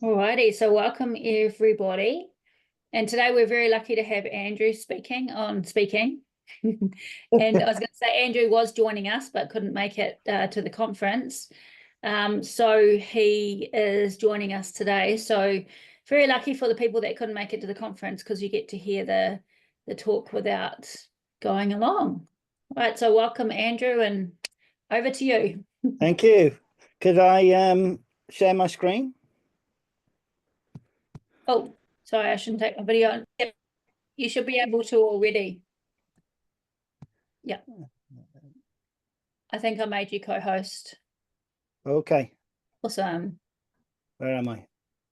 Alrighty, so welcome everybody. And today we're very lucky to have Andrew speaking. And I was going to say Andrew was joining us, but couldn't make it to the conference. So he is joining us today. So very lucky for the people that couldn't make it to the conference because you get to hear the talk without going along. All right, so welcome Andrew, and over to you. Thank you. Could I share my screen? Oh, sorry, I shouldn't take my video on. Yep, you should be able to already. Yeah. I think I made you co-host. Okay. Awesome. Where am I?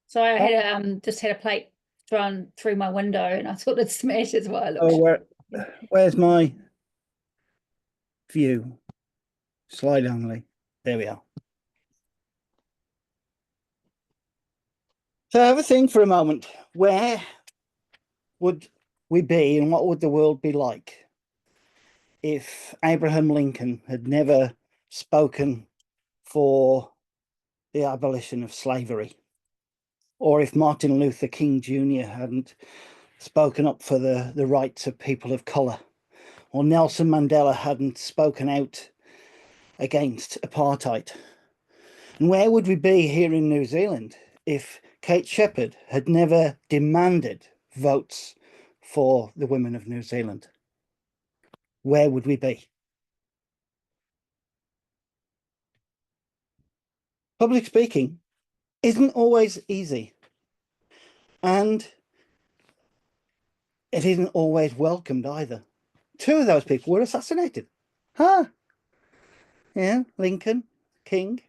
So I had just had a plate thrown through my window and I thought it'd smash as well. Oh, where's my view? Slide only. There we are. So have a think for a moment. Where would we be and what would the world be like if Abraham Lincoln had never spoken for the abolition of slavery? Or if Martin Luther King Jr. hadn't spoken up for the rights of people of colour? Or Nelson Mandela hadn't spoken out against apartheid? And where would we be here in New Zealand if Kate Shepherd had never demanded votes for the women of New Zealand? Where would we be? Public speaking isn't always easy, and it isn't always welcomed either. Two of those people were assassinated. Huh? Yeah, Lincoln, King.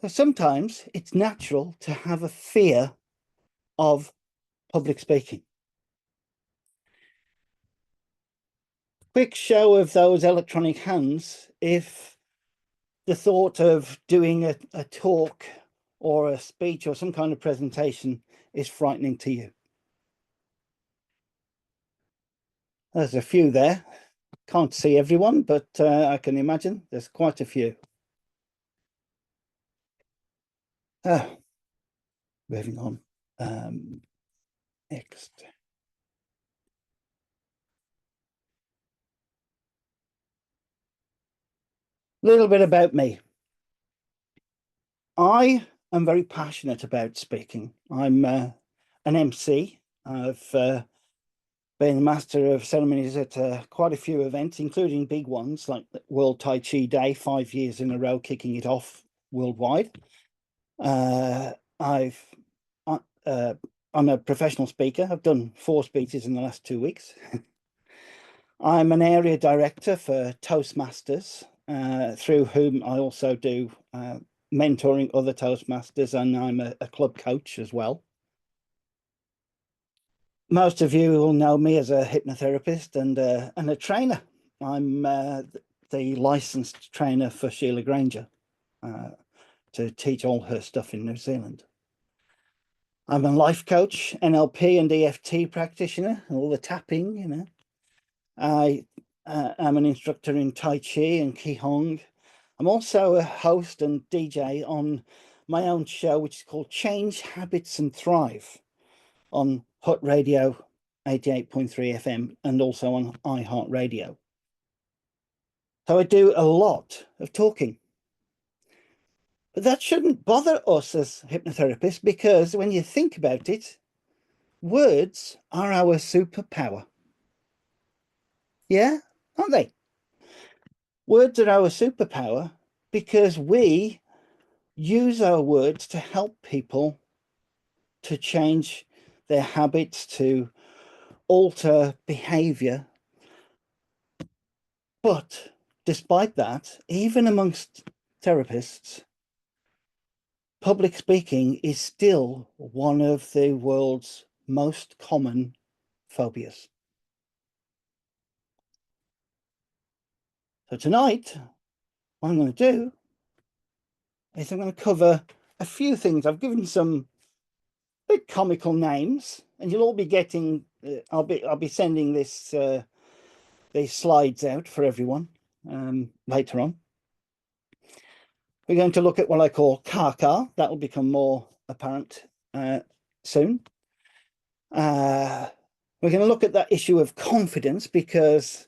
So sometimes it's natural to have a fear of public speaking. Quick show of those electronic hands if the thought of doing a talk or a speech or some kind of presentation is frightening to you. There's a few there. Can't see everyone, but I can imagine there's quite a few. Moving on. Next. A little bit about me. I am very passionate about speaking. I'm an MC. I've been master of ceremonies at quite a few events, including big ones like the World Tai Chi Day, 5 years in a row, kicking it off worldwide. I'm a professional speaker. I've done 4 speeches in the last 2 weeks. I'm an area director for Toastmasters, through whom I also do mentoring other Toastmasters, and I'm a club coach as well. Most of you will know me as a hypnotherapist and a trainer. I'm the licensed trainer for Sheila Granger to teach all her stuff in New Zealand. I'm a life coach, NLP and EFT practitioner, all the tapping, you know. I am an instructor in Tai Chi and Qigong. I'm also a host and DJ on my own show, which is called Change Habits and Thrive, on Hut Radio 88.3 FM and also on iHeartRadio. So I do a lot of talking. But that shouldn't bother us as hypnotherapists, because when you think about it, words are our superpower. Yeah, aren't they? Words are our superpower because we use our words to help people to change their habits, to alter behavior. But despite that, even amongst therapists, public speaking is still one of the world's most common phobias. So tonight, what I'm going to do is I'm going to cover a few things. I've given some big comical names, and you'll all be getting. I'll be sending this these slides out for everyone later on. We're going to look at what I call car. That will become more apparent soon. We're going to look at that issue of confidence, because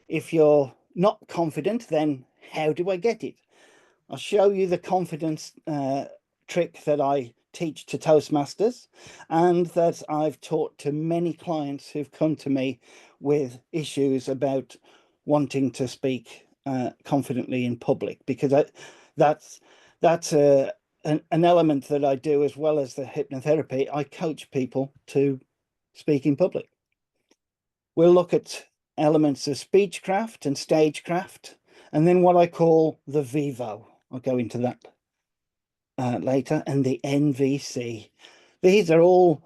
if you're not confident, then how do I get it? I'll show you the confidence trick that I teach to Toastmasters, and that I've taught to many clients who've come to me with issues about wanting to speak confidently in public, because that's an element that I do, as well as the hypnotherapy. I coach people to speak in public. We'll look at elements of speechcraft and stagecraft, and then what I call the Vivo. I'll go into that later, and the NVC. These are all,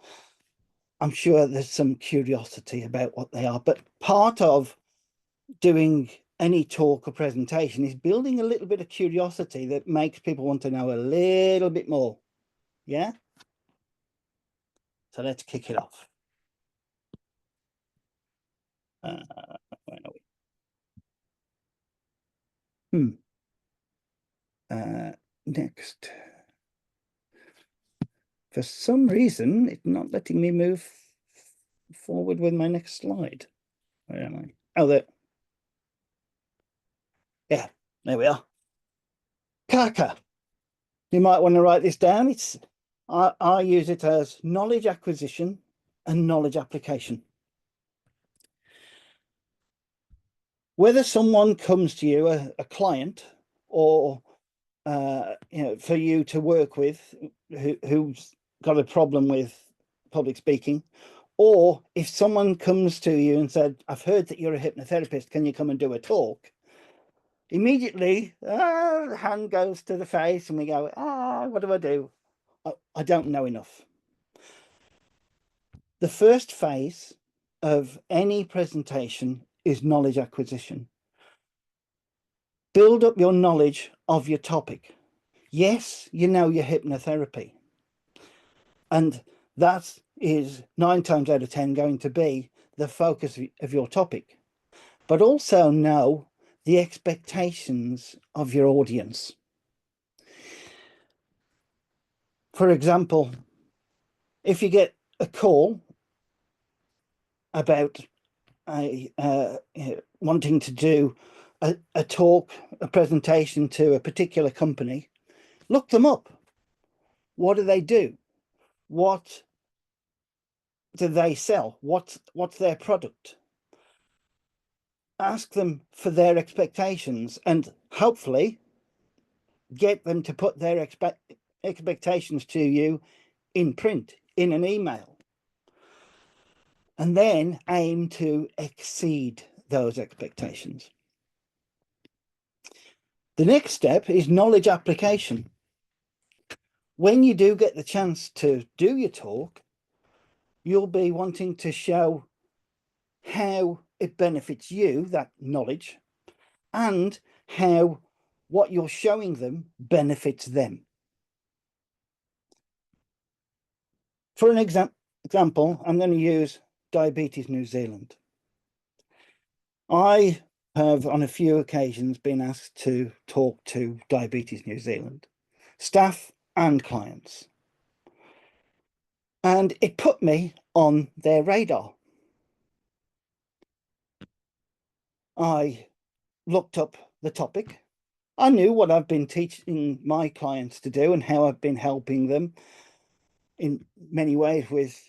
I'm sure there's some curiosity about what they are, but part of doing any talk or presentation is building a little bit of curiosity that makes people want to know a little bit more. Yeah? So let's kick it off. Where are we? Next. For some reason, it's not letting me move forward with my next slide. Where am I? Oh, there. Yeah, there we are. Kaka. You might want to write this down. I use it as knowledge acquisition and knowledge application. Whether someone comes to you, a client, or for you to work with, who's got a problem with public speaking, or if someone comes to you and said, I've heard that you're a hypnotherapist, can you come and do a talk? Immediately, the hand goes to the face and we go, what do I do? I don't know enough. The first phase of any presentation is knowledge acquisition. Build up your knowledge of your topic. Yes, you know your hypnotherapy. And that is 9 times out of 10 going to be the focus of your topic. But also know the expectations of your audience. For example, if you get a call about wanting to do a talk, a presentation to a particular company, look them up. What do they do? What do they sell? What's their product? Ask them for their expectations, and hopefully get them to put their expectations to you in print, in an email, and then aim to exceed those expectations. The next step is knowledge application. When you do get the chance to do your talk, you'll be wanting to show how it benefits you, that knowledge, and how what you're showing them benefits them. For an example, I'm going to use Diabetes New Zealand. I have on a few occasions been asked to talk to Diabetes New Zealand, staff and clients. And it put me on their radar. I looked up the topic. I knew what I've been teaching my clients to do and how I've been helping them in many ways with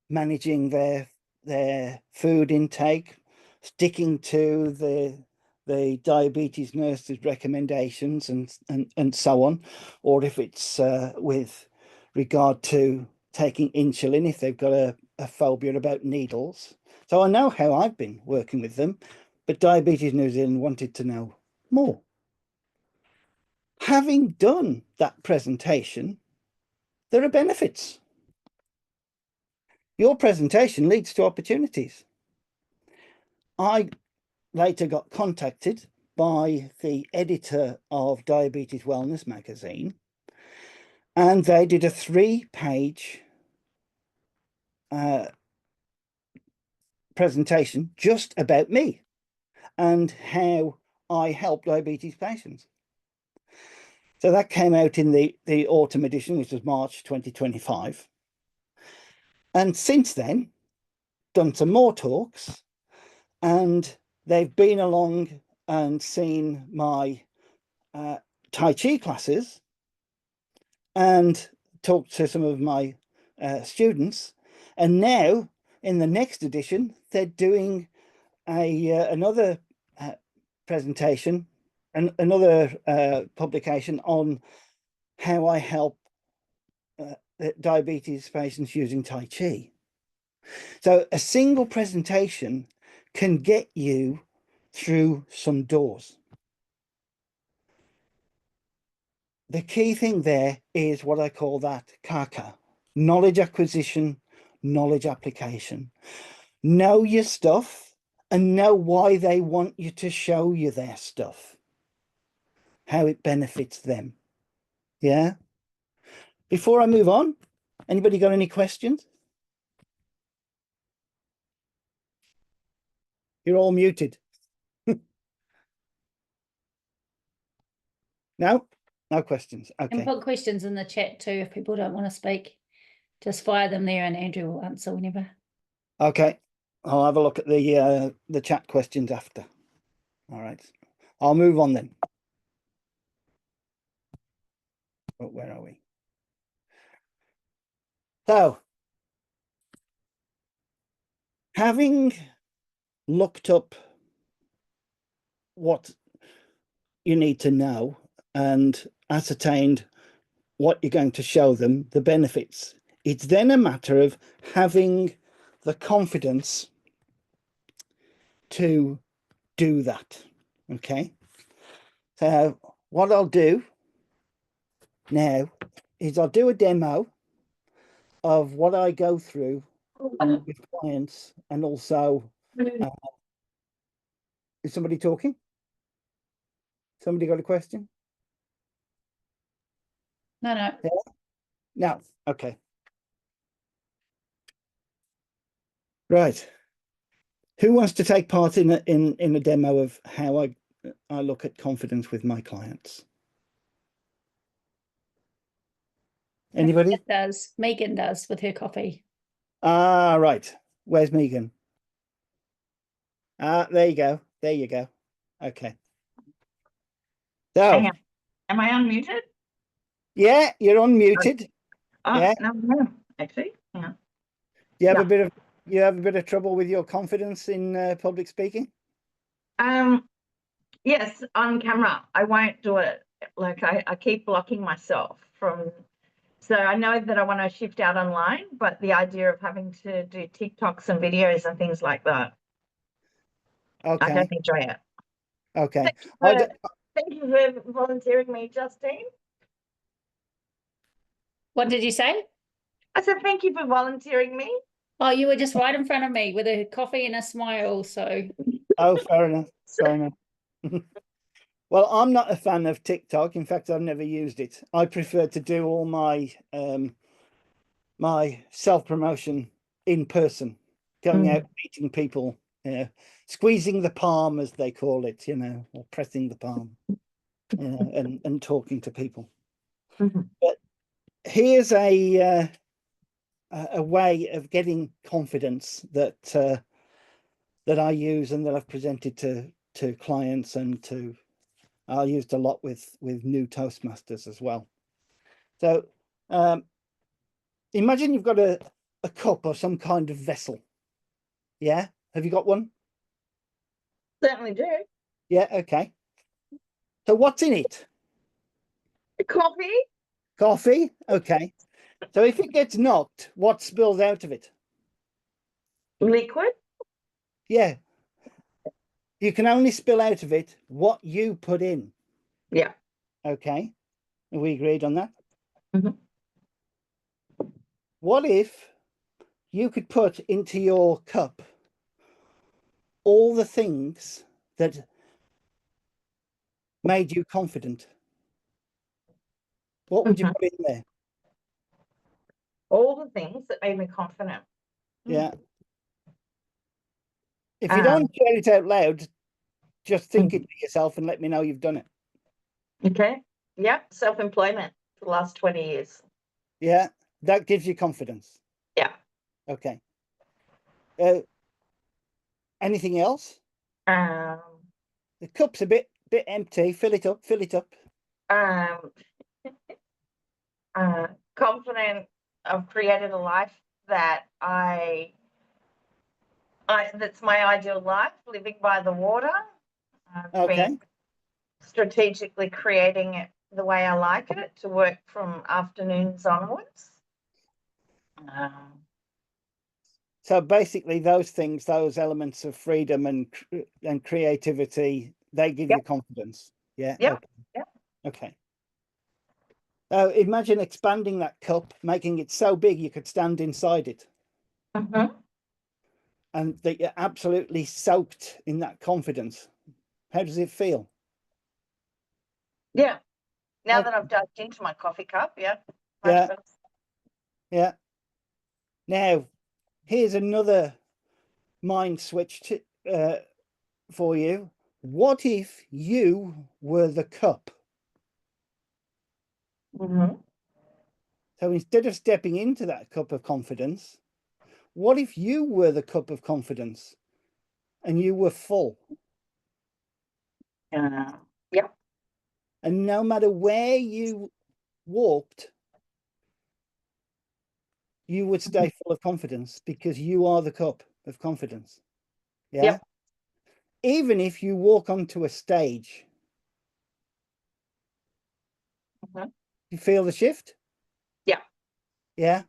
managing their food intake, sticking to the diabetes nurse's recommendations and so on, or if it's with regard to taking insulin, if they've got a phobia about needles. So I know how I've been working with them, but Diabetes New Zealand wanted to know more. Having done that presentation, there are benefits. Your presentation leads to opportunities. I later got contacted by the editor of Diabetes Wellness magazine, and they did a 3-page presentation just about me and how I help diabetes patients. So that came out in the autumn edition, which was March 2025. And since then, done some more talks, and they've been along and seen my Tai Chi classes and talked to some of my students. And now in the next edition, they're doing another presentation and another publication on how I help diabetes patients using Tai Chi. So a single presentation can get you through some doors. The key thing there is what I call that KAKA: knowledge acquisition, knowledge application. Know your stuff and know why they want you to show you their stuff, how it benefits them. Yeah. Before I move on, anybody got any questions? You're all muted. No? No questions. And Okay. put questions in the chat too if people don't want to speak. Just fire them there and Andrew will answer whenever. Okay. I'll have a look at the chat questions after. All right. I'll move on then. Oh, where are we? So, having looked up what you need to know and ascertained what you're going to show them, the benefits, it's then a matter of having the confidence to do that. Okay. So what I'll do now is I'll do a demo of what I go through with clients, and also is somebody talking? Somebody got a question? No. Yeah? No. Okay. Right. Who wants to take part in a demo of how I look at confidence with my clients? Anybody? Megan does with her coffee. Ah, right. Where's Megan? Ah, there you go. There you go. Okay. So, hang on. Am I unmuted? yeah, you're unmuted. Oh, Yeah. no, actually. Hang on. You have a bit of trouble with your confidence in public speaking? Yes, on camera. I won't do it. Like I keep blocking myself from. So I know that I want to shift out online, but the idea of having to do TikToks and videos and things like that, Okay. I don't enjoy it. Okay. Thank you for volunteering me, Justine. What did you say? I said thank you for volunteering me. Oh, you were just right in front of me with a coffee and a smile. So, Oh, fair enough. Fair enough. Well, I'm not a fan of TikTok. In fact, I've never used it. I prefer to do all my my self-promotion in person, going out, meeting people, squeezing the palm, as they call it, or pressing the palm, and talking to people. But here's a way of getting confidence that that I use and that I've presented to clients, and I used a lot with new Toastmasters as well. So imagine you've got a cup or some kind of vessel. Yeah, have you got one? Certainly do. Yeah, okay. So what's in it? Coffee. Coffee. Okay. So if it gets knocked, what spills out of it? Liquid. Yeah. You can only spill out of it what you put in. Yeah. Okay. Are we agreed on that? Mm-hmm. What if you could put into your cup all the things that made you confident? What would you put in there? All the things that made me confident. Yeah. If you don't share it out loud, just think it to yourself and let me know you've done it. Okay. Yep, self-employment for the last 20 years. Yeah, that gives you confidence. Yeah. Okay. Anything else? Um, The cup's a bit empty. Fill it up. Fill it up. um, confident I've created a life that that's my ideal life, living by the water. Okay. Been strategically creating it the way I like it to work from afternoons onwards. So basically, those things, those elements of freedom and creativity, they give Yep. you confidence. Yeah. Yep. Okay. Yep. Okay. Imagine expanding that cup, making it so big you could stand inside it, Mm-hmm. and that you're absolutely soaked in that confidence. How does it feel? Yeah. Now Okay. that I've dived into my coffee cup, yeah. Yeah. Better. Yeah. Now, here's another mind switch for you. What if you were the cup? Mm-hmm. So instead of stepping into that cup of confidence, what if you were the cup of confidence and you were full? Yep. And no matter where you walked, you would stay full of confidence because you are the cup of confidence. Yeah. Yep. Even if you walk onto a stage, Mm-hmm. you feel the shift? Yeah. Yeah.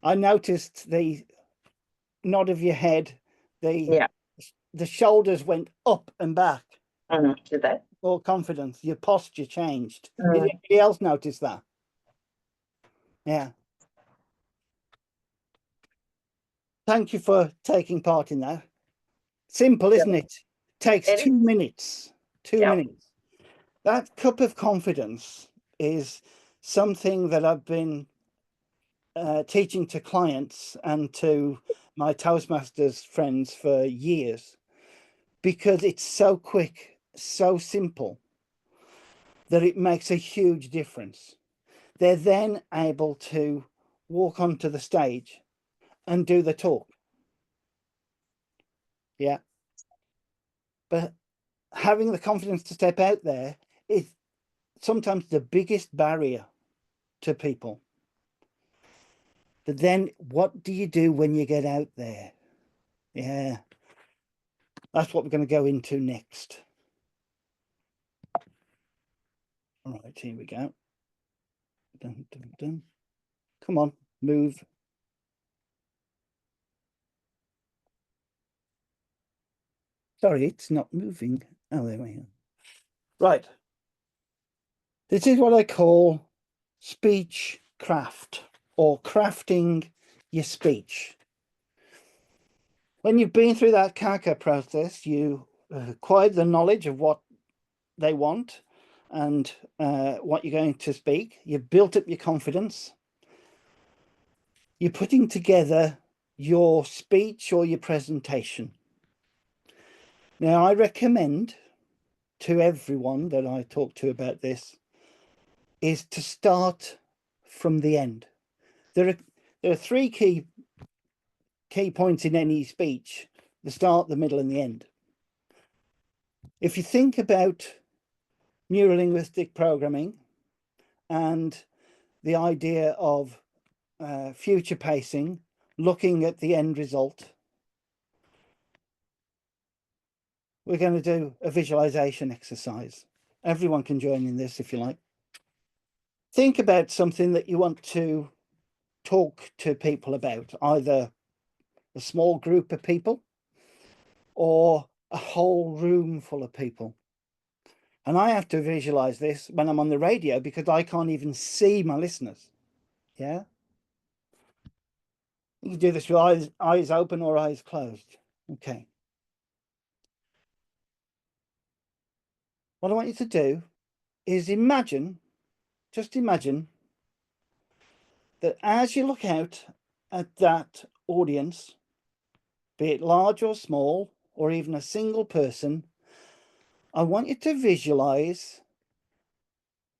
I noticed the nod of your head, Yeah. the shoulders went up and back. Did that. More confidence, your posture changed. Did Mm. anybody else notice that? Yeah. Thank you for taking part in that. Simple, isn't it? Takes It 2 is. minutes. 2 Yep. minutes. That cup of confidence is something that I've been teaching to clients and to my Toastmasters friends for years, because it's so quick, so simple, that it makes a huge difference. They're then able to walk onto the stage and do the talk. Yeah. But having the confidence to step out there is sometimes the biggest barrier to people. But then what do you do when you get out there? Yeah. That's what we're going to go into next. All right, here we go. Dun, dun, dun. Come on, move. Sorry, it's not moving. Oh, there we go. Right. This is what I call speech craft, or crafting your speech. When you've been through that CACA process, you acquired the knowledge of what they want and what you're going to speak. You've built up your confidence. You're putting together your speech or your presentation. Now, I recommend to everyone that I talk to about this is to start from the end. There are three key points in any speech: the start, the middle, and the end. If you think about neurolinguistic programming and the idea of future pacing, looking at the end result, we're going to do a visualization exercise. Everyone can join in this if you like. Think about something that you want to talk to people about, either a small group of people or a whole room full of people. And I have to visualize this when I'm on the radio because I can't even see my listeners. Yeah. You can do this with eyes open or eyes closed. Okay. What I want you to do is imagine, just imagine that as you look out at that audience, be it large or small, or even a single person, I want you to visualize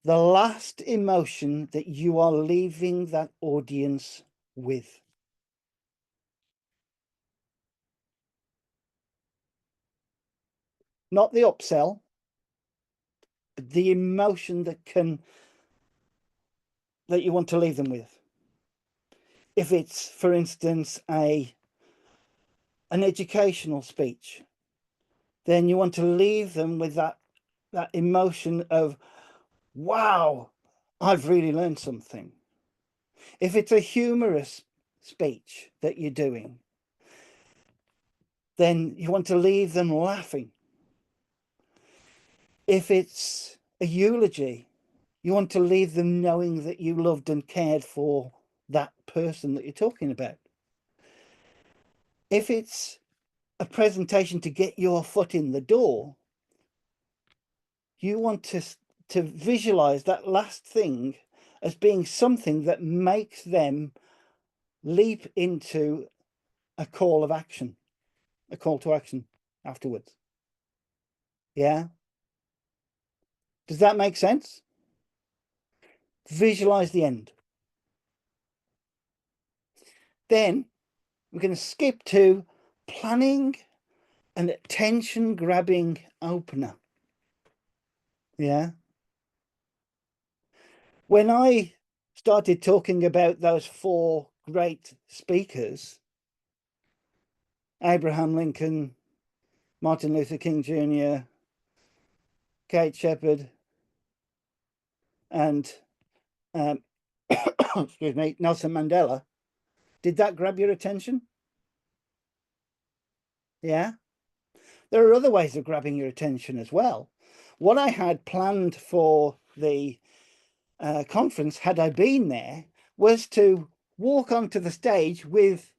the last emotion that you are leaving that audience with. Not the upsell, but the emotion that you want to leave them with. If it's, for instance, an educational speech, then you want to leave them with that emotion of, wow, I've really learned something. If it's a humorous speech that you're doing, then you want to leave them laughing. If it's a eulogy, you want to leave them knowing that you loved and cared for that person that you're talking about. If it's a presentation to get your foot in the door, you want to visualize that last thing as being something that makes them leap into a call to action afterwards. Yeah. Does that make sense? Visualize the end. Then we're going to skip to planning an attention grabbing opener. Yeah. When I started talking about those 4 great speakers, Abraham Lincoln, Martin Luther King Jr., Kate Shepherd, and excuse me, Nelson Mandela, did that grab your attention? Yeah. There are other ways of grabbing your attention as well. What I had planned for the conference, had I been there, was to walk onto the stage with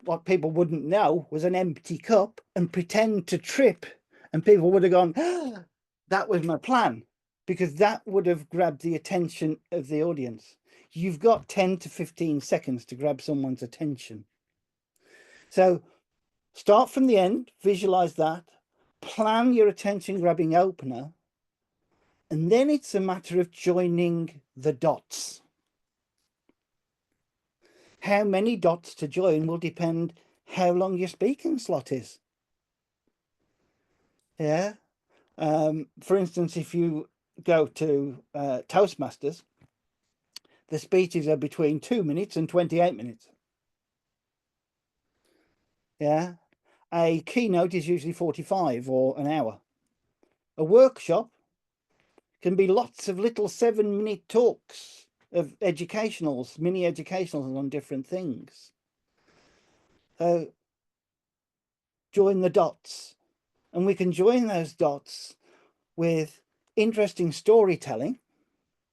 what people wouldn't know was an empty cup and pretend to trip, and people would have gone, oh, that was my plan, because that would have grabbed the attention of the audience. You've got 10 to 15 seconds to grab someone's attention. So start from the end, visualize that, plan your attention grabbing opener, and then it's a matter of joining the dots. How many dots to join will depend how long your speaking slot is. Yeah. For instance, if you go to Toastmasters, the speeches are between 2 minutes and 28 minutes. Yeah. A keynote is usually 45 or an hour. A workshop can be lots of little 7-minute talks of educationals, mini educationals on different things. So join the dots, and we can join those dots with interesting storytelling.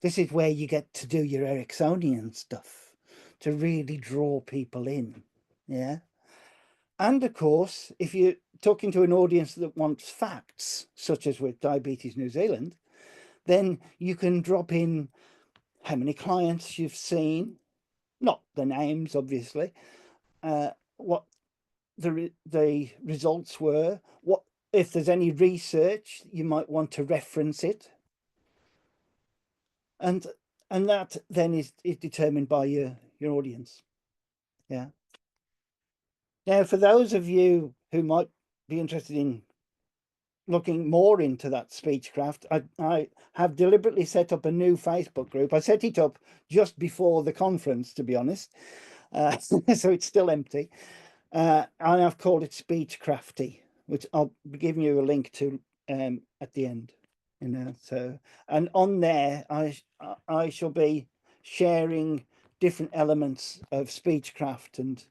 This is where you get to do your Ericksonian stuff to really draw people in. Yeah. And of course, if you're talking to an audience that wants facts, such as with Diabetes New Zealand, then you can drop in how many clients you've seen, not the names, obviously, what the results were, what if there's any research, you might want to reference it. And that then is determined by your audience. Yeah. Now, for those of you who might be interested in looking more into that speechcraft, I have deliberately set up a new Facebook group. I set it up just before the conference, to be honest, so it's still empty, and I've called it Speechcrafty, which I'll be giving you a link to at the end. You know, so, and on there I shall be sharing different elements of speechcraft and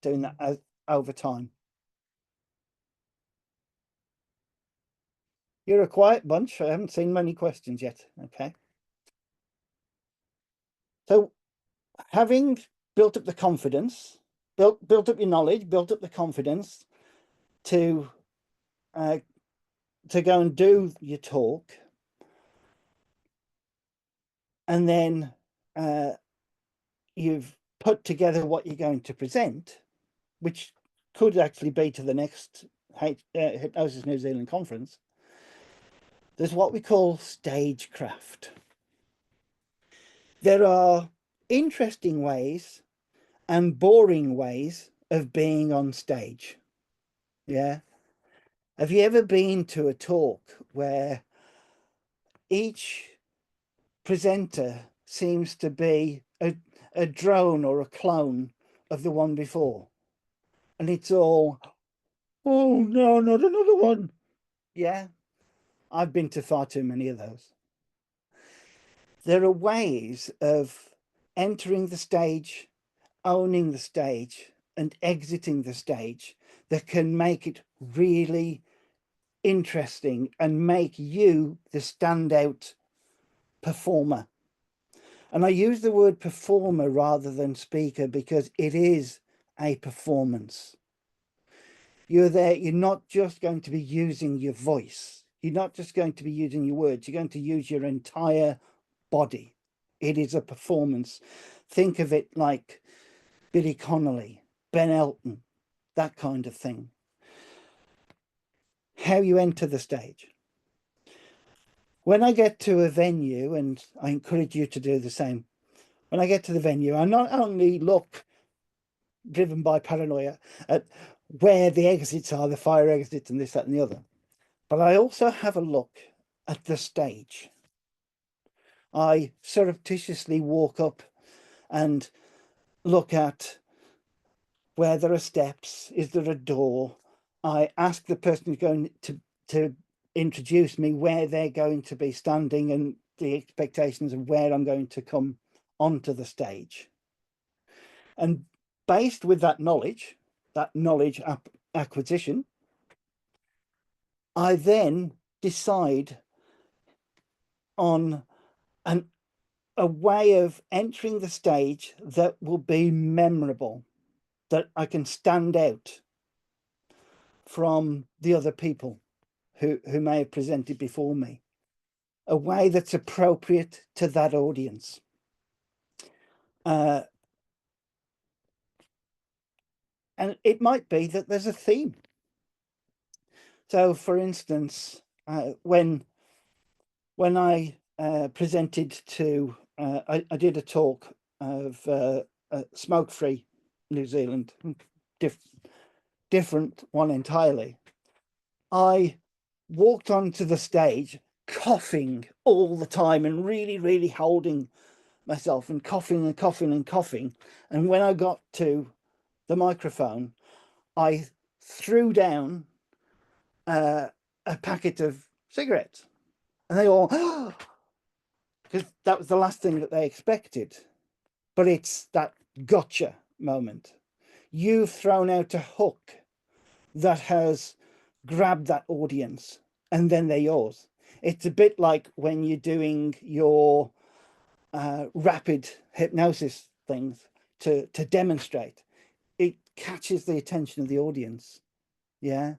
doing that over time. You're a quiet bunch. I haven't seen many questions yet. Okay. So having built up the confidence, built up your knowledge, built up the confidence to go and do your talk, and then you've put together what you're going to present, which could actually be to the next Hypnosis New Zealand conference, There's what we call stagecraft. There are interesting ways and boring ways of being on stage. Yeah. Have you ever been to a talk where each presenter seems to be a drone or a clone of the one before? And it's all, oh no, not another one. Yeah. I've been to far too many of those. There are ways of entering the stage, owning the stage, and exiting the stage that can make it really interesting and make you the standout performer. And I use the word performer rather than speaker because it is a performance. You're there, you're not just going to be using your voice. You're not just going to be using your words. You're going to use your entire body. It is a performance. Think of it like Billy Connolly, Ben Elton, that kind of thing. How you enter the stage. When I get to a venue, and I encourage you to do the same, when I get to the venue, I not only look, driven by paranoia, at where the exits are, the fire exits and this, that and the other, but I also have a look at the stage. I surreptitiously walk up and look at where there are steps. Is there a door? I ask the person who's going to introduce me where they're going to be standing and the expectations of where I'm going to come onto the stage. And based with that knowledge acquisition, I then decide on a way of entering the stage that will be memorable, that I can stand out from the other people who may have presented before me, a way that's appropriate to that audience. And it might be that there's a theme. So, for instance, when I presented to, I did a talk of smoke-free New Zealand, different one entirely. I walked onto the stage coughing all the time and really, really holding myself and coughing and coughing and coughing. And when I got to the microphone, I threw down a packet of cigarettes, and they all, because that was the last thing that they expected. But it's that gotcha moment. You've thrown out a hook that has grabbed that audience, and then they're yours. It's a bit like when you're doing your rapid hypnosis things to demonstrate. It catches the attention of the audience. Yeah.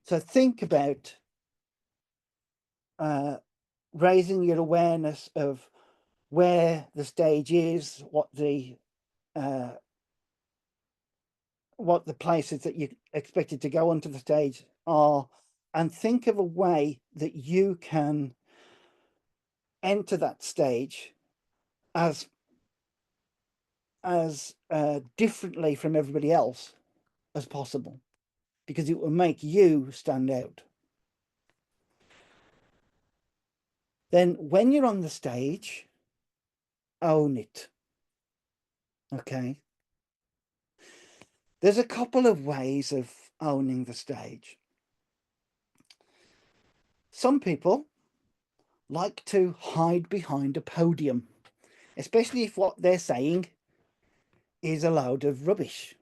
So think about raising your awareness of where the stage is, what the places that you expected to go onto the stage are, and think of a way that you can enter that stage as differently from everybody else as possible, because it will make you stand out. Then when you're on the stage, own it. Okay. There's a couple of ways of owning the stage. Some people like to hide behind a podium, especially if what they're saying is a load of rubbish.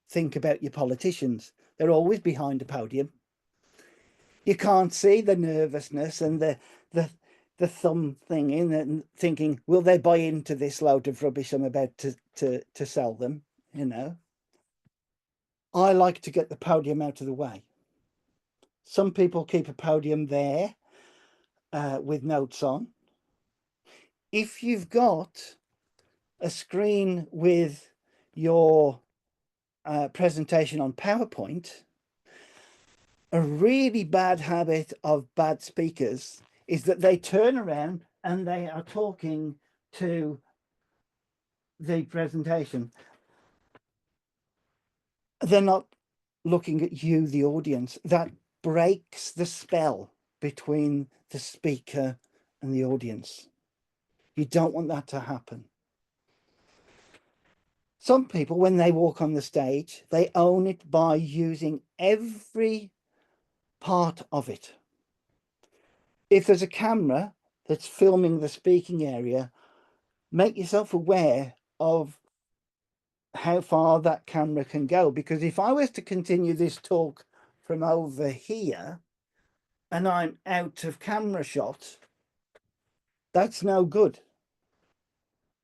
Think about your politicians. They're always behind a podium. You can't see the nervousness and the thumb thing in and thinking, will they buy into this load of rubbish I'm about to sell them? You know, I like to get the podium out of the way. Some people keep a podium there with notes on. If you've got a screen with your presentation on PowerPoint, a really bad habit of bad speakers is that they turn around and they are talking to the presentation. They're not looking at you, the audience. That breaks the spell between the speaker and the audience. You don't want that to happen. Some people, when they walk on the stage, they own it by using every part of it. If there's a camera that's filming the speaking area, make yourself aware of how far that camera can go. Because if I was to continue this talk from over here and I'm out of camera shot, that's no good.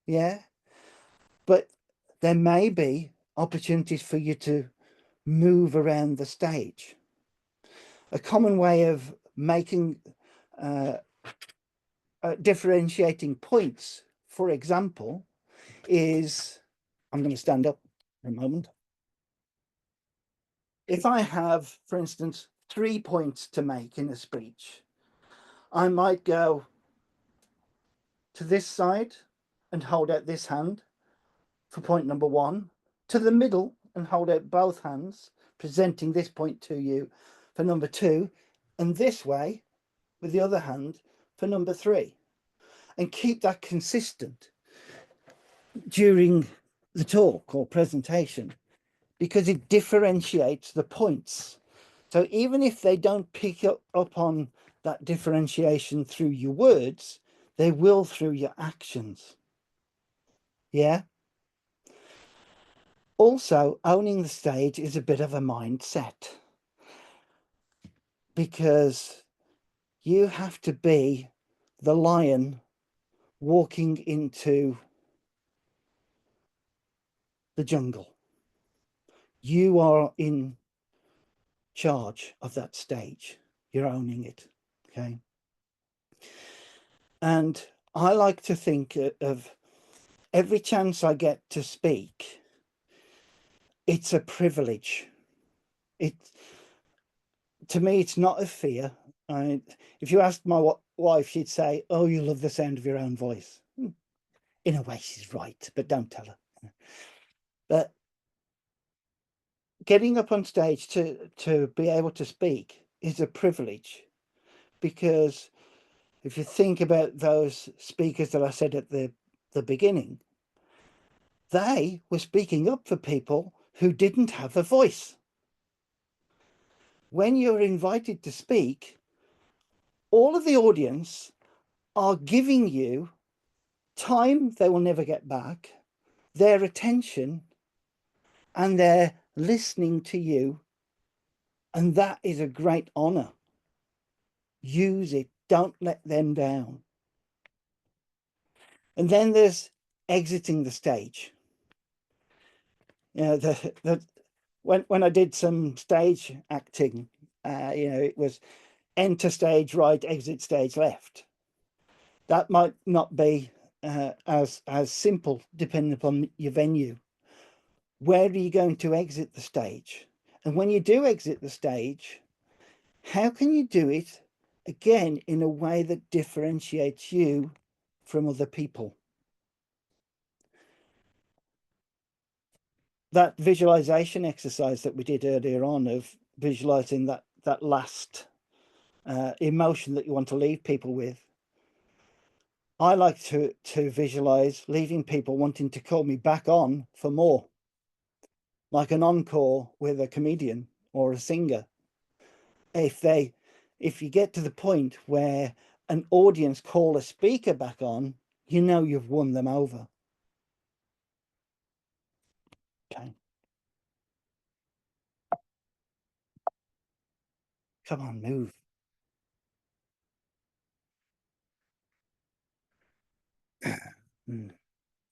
Yeah. But there may be opportunities for you to move around the stage. A common way of making differentiating points, for example, is, I'm going to stand up for a moment. If I have, for instance, 3 points to make in a speech, I might go to this side and hold out this hand for point number 1, to the middle and hold out both hands, presenting this point to you for number 2, and this way with the other hand for number 3, and keep that consistent during the talk or presentation, because it differentiates the points. So even if they don't pick up on that differentiation through your words, they will through your actions. Yeah. Also, owning the stage is a bit of a mindset, because you have to be the lion walking into the jungle. You are in charge of that stage. You're owning it. Okay. And I like to think of every chance I get to speak, it's a privilege. To me, it's not a fear. If you asked my wife, she'd say, "Oh, you love the sound of your own voice." In a way, she's right, but don't tell her. But getting up on stage to be able to speak is a privilege, because if you think about those speakers that I said at the beginning, they were speaking up for people who didn't have a voice. When you're invited to speak, all of the audience are giving you time they will never get back, their attention, and they're listening to you. And that is a great honor. Use it. Don't let them down. And then there's exiting the stage. You know, when I did some stage acting, it was enter stage right, exit stage left. That might not be as simple depending upon your venue. Where are you going to exit the stage? And when you do exit the stage, how can you do it again in a way that differentiates you from other people? That visualization exercise that we did earlier on, of visualizing that last emotion that you want to leave people with, I like to visualize leaving people wanting to call me back on for more, like an encore with a comedian or a singer. If you get to the point where an audience call a speaker back on, you know you've won them over. Okay. Come on, move.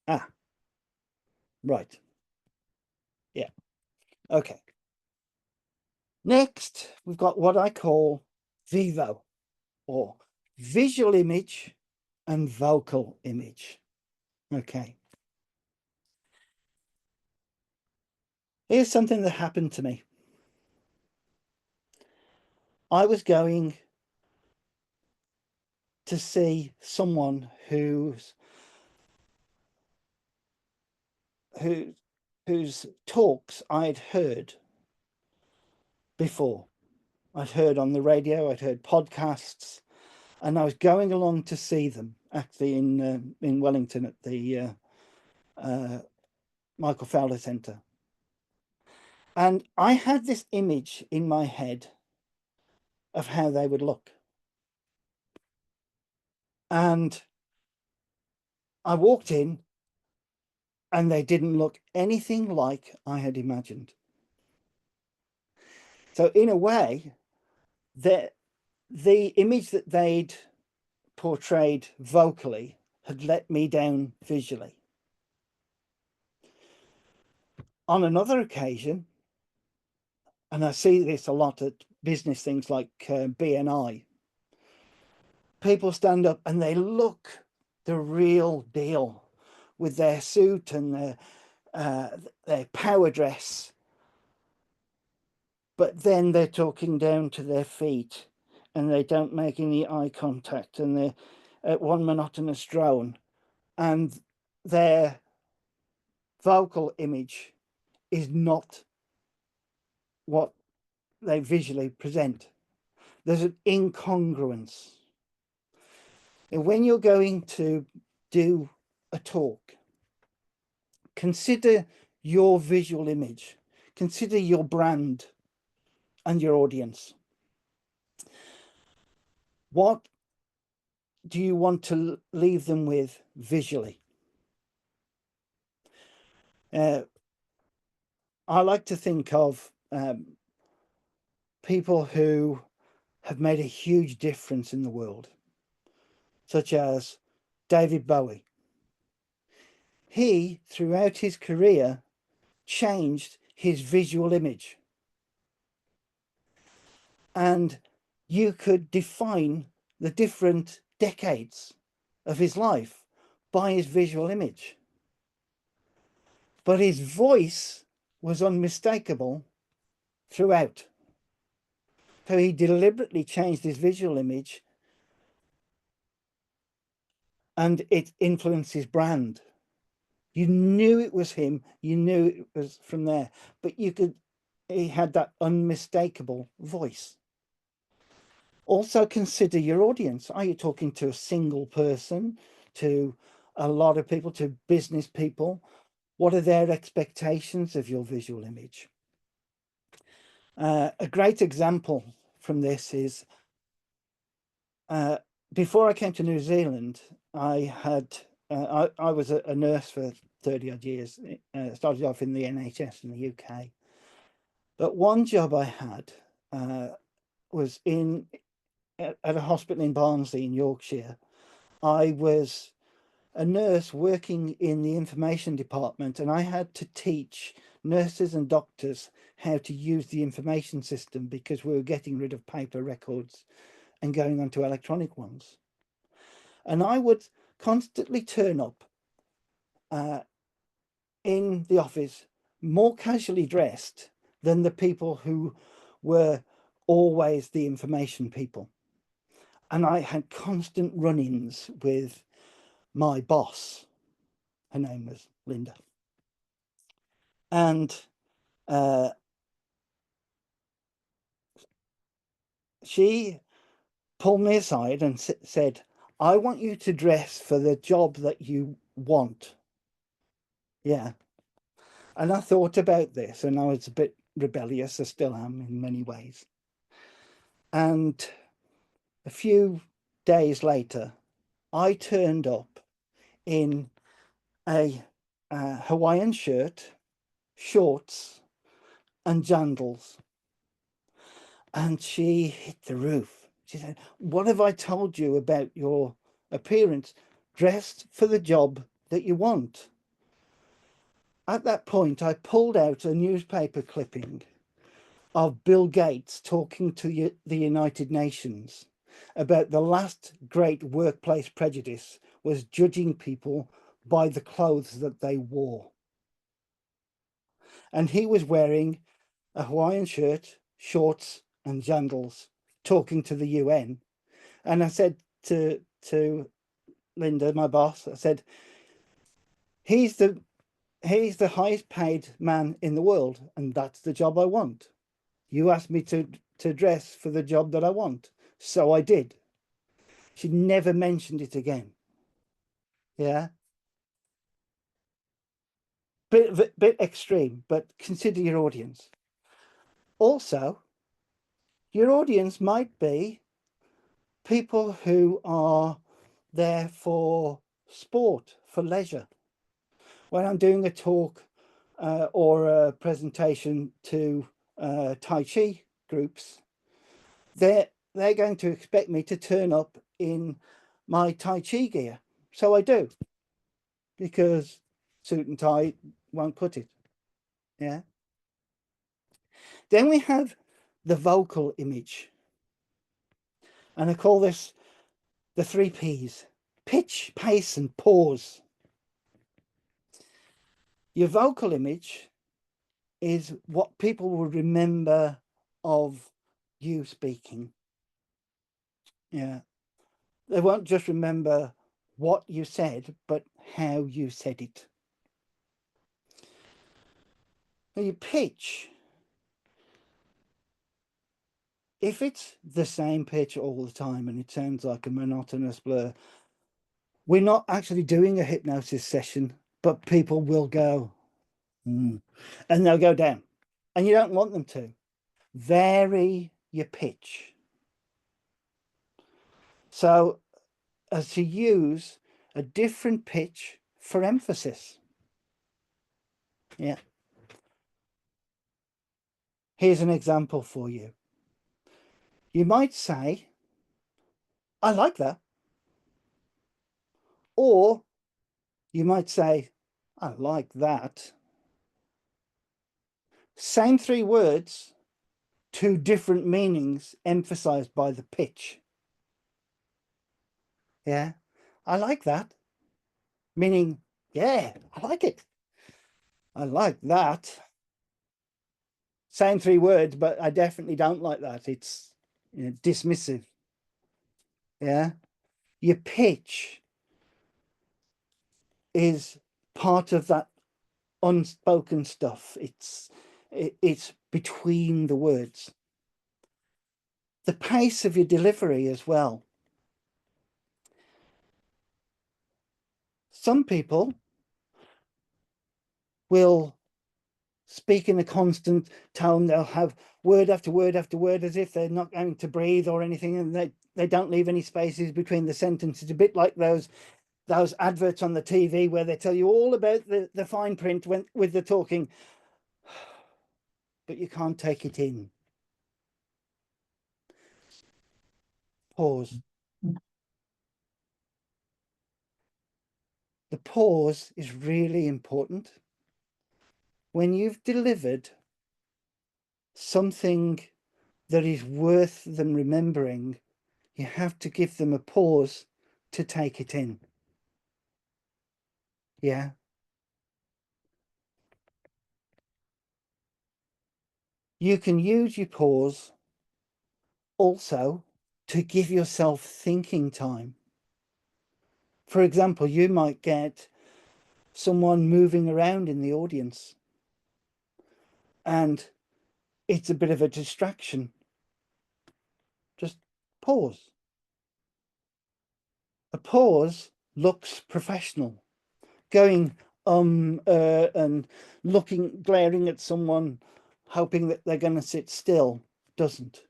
Ah, right. Yeah. Okay. Next, we've got what I call VIVO, or visual image and vocal image. Okay. Here's something that happened to me. I was going to see someone whose talks I'd heard before. I'd heard on the radio, I'd heard podcasts, and I was going along to see them actually in Wellington at the Michael Fowler Centre. And I had this image in my head of how they would look. And I walked in and they didn't look anything like I had imagined. So in a way, the image that they'd portrayed vocally had let me down visually. On another occasion, and I see this a lot at business things like BNI, people stand up and they look the real deal with their suit and their power dress, but then they're talking down to their feet and they don't make any eye contact and they're at one monotonous drone, and their vocal image is not what they visually present. There's an incongruence. And when you're going to do a talk, consider your visual image, consider your brand and your audience. What do you want to leave them with visually? I like to think of people who have made a huge difference in the world, such as David Bowie. He, throughout his career, changed his visual image. And you could define the different decades of his life by his visual image. But his voice was unmistakable throughout. So he deliberately changed his visual image and it influenced his brand. You knew it was him, you knew it was from there, but he had that unmistakable voice. Also consider your audience. Are you talking to a single person, to a lot of people, to business people? What are their expectations of your visual image? A great example from this is before I came to New Zealand, I was a nurse for 30 odd years. Started off in the NHS in the UK. But one job I had was at a hospital in Barnsley in Yorkshire. I was a nurse working in the information department, and I had to teach nurses and doctors how to use the information system because we were getting rid of paper records and going on to electronic ones. And I would constantly turn up in the office more casually dressed than the people who were always the information people. And I had constant run-ins with my boss. Her name was Linda. And she pulled me aside and said, I want you to dress for the job that you want. Yeah. And I thought about this, and I was a bit rebellious. I still am in many ways. And a few days later, I turned up in a Hawaiian shirt, shorts, and jandals. And she hit the roof. She said, what have I told you about your appearance? Dressed for the job that you want. At that point, I pulled out a newspaper clipping of Bill Gates talking to the United Nations about the last great workplace prejudice was judging people by the clothes that they wore. And he was wearing a Hawaiian shirt, shorts, and jandals talking to the UN. And I said to Linda, my boss, I said, he's the highest paid man in the world, and that's the job I want. You asked me to dress for the job that I want, so I did. She never mentioned it again. Yeah. Bit extreme, but consider your audience. Also, your audience might be people who are there for sport, for leisure. When I'm doing a talk or a presentation to Tai Chi groups, they're going to expect me to turn up in my Tai Chi gear. So I do, because suit and tie won't cut it. Yeah. Then we have the vocal image. And I call this the 3 Ps: pitch, pace, and pause. Your vocal image is what people will remember of you speaking. Yeah. They won't just remember what you said, but how you said it. Now, your pitch, if it's the same pitch all the time and it sounds like a monotonous blur, we're not actually doing a hypnosis session, but people will go, and they'll go down. And you don't want them to. Vary your pitch. So as to use a different pitch for emphasis. Yeah. Here's an example for you. You might say, I like that. Or you might say, I like that. Same 3 words, 2 different meanings emphasized by the pitch. Yeah. I like that. Meaning, yeah, I like it. I like that. Same 3 words, but I definitely don't like that. It's, you know, dismissive. Yeah. Your pitch is part of that unspoken stuff. It's between the words. The pace of your delivery as well. Some people will speak in a constant tone. They'll have word after word after word as if they're not going to breathe or anything, and they don't leave any spaces between the sentences. A bit like those adverts on the TV where they tell you all about the fine print with the talking, but you can't take it in. Pause. The pause is really important. When you've delivered something that is worth them remembering, you have to give them a pause to take it in. Yeah. You can use your pause also to give yourself thinking time. For example, you might get someone moving around in the audience and it's a bit of a distraction. Just pause. A pause looks professional. Going and looking, glaring at someone, hoping that they're going to sit still, doesn't.